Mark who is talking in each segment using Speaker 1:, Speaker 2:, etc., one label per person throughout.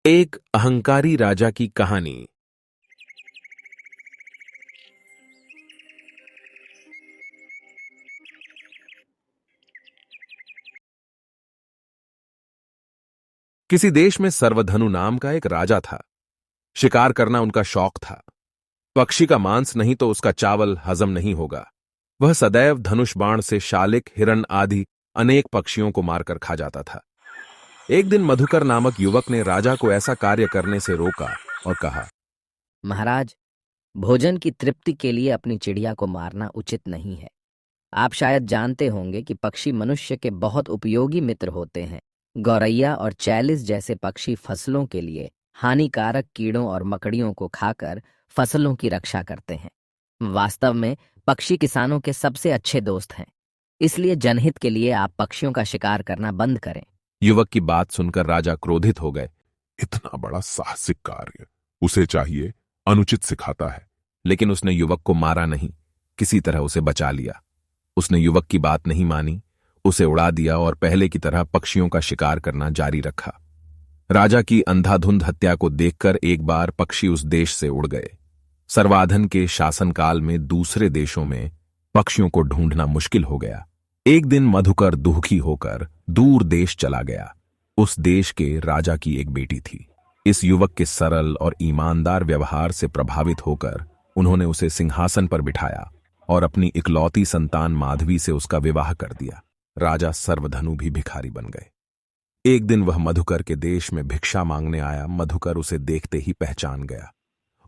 Speaker 1: एक अहंकारी राजा की कहानी। किसी देश में सर्वधनु नाम का एक राजा था। शिकार करना उनका शौक था। पक्षी का मांस नहीं तो उसका चावल हजम नहीं होगा। वह सदैव धनुष बाण से शालिक, हिरण आदि अनेक पक्षियों को मारकर खा जाता था। एक दिन मधुकर नामक युवक ने राजा को ऐसा कार्य करने से रोका और कहा,
Speaker 2: महाराज, भोजन की तृप्ति के लिए अपनी चिड़िया को मारना उचित नहीं है। आप शायद जानते होंगे कि पक्षी मनुष्य के बहुत उपयोगी मित्र होते हैं। गौरैया और चैलिस जैसे पक्षी फसलों के लिए हानिकारक कीड़ों और मकड़ियों को खाकर फसलों की रक्षा करते हैं। वास्तव में पक्षी किसानों के सबसे अच्छे दोस्त हैं। इसलिए जनहित के लिए आप पक्षियों का शिकार करना बंद करें।
Speaker 1: युवक की बात सुनकर राजा क्रोधित हो गए।
Speaker 3: इतना बड़ा साहसिक कार्य उसे चाहिए, अनुचित सिखाता है।
Speaker 1: लेकिन उसने युवक को मारा नहीं, किसी तरह उसे बचा लिया। उसने युवक की बात नहीं मानी, उसे उड़ा दिया और पहले की तरह पक्षियों का शिकार करना जारी रखा। राजा की अंधाधुंध हत्या को देखकर एक बार पक्षी उस देश से उड़ गए। सर्वाधन के शासनकाल में दूसरे देशों में पक्षियों को ढूंढना मुश्किल हो गया। एक दिन मधुकर दुखी होकर दूर देश चला गया। उस देश के राजा की एक बेटी थी। इस युवक के सरल और ईमानदार व्यवहार से प्रभावित होकर उन्होंने उसे सिंहासन पर बिठाया और अपनी इकलौती संतान माधवी से उसका विवाह कर दिया। राजा सर्वधनु भी भिखारी बन गए। एक दिन वह मधुकर के देश में भिक्षा मांगने आया। मधुकर उसे देखते ही पहचान गया।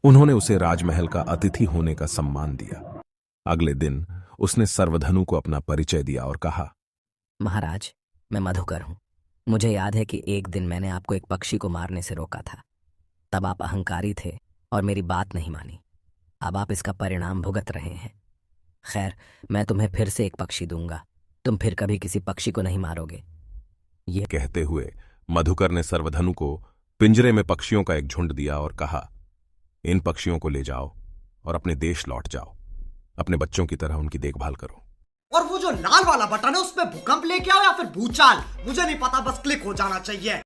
Speaker 1: उन्होंने उसे राजमहल का अतिथि होने का सम्मान दिया। अगले दिन उसने सर्वधनु को अपना परिचय दिया और कहा,
Speaker 2: महाराज, मैं मधुकर हूं। मुझे याद है कि एक दिन मैंने आपको एक पक्षी को मारने से रोका था। तब आप अहंकारी थे और मेरी बात नहीं मानी। अब आप इसका परिणाम भुगत रहे हैं। खैर, मैं तुम्हें फिर से एक पक्षी दूंगा। तुम फिर कभी किसी पक्षी को नहीं मारोगे।
Speaker 1: यह कहते हुए मधुकर ने सर्वधनु को पिंजरे में पक्षियों का एक झुंड दिया और कहा, इन पक्षियों को ले जाओ और अपने देश लौट जाओ। अपने बच्चों की तरह उनकी देखभाल करो।
Speaker 4: और वो जो लाल वाला बटन है उस पे भूकंप लेके आओ या फिर भूचाल, मुझे नहीं पता, बस क्लिक हो जाना चाहिए।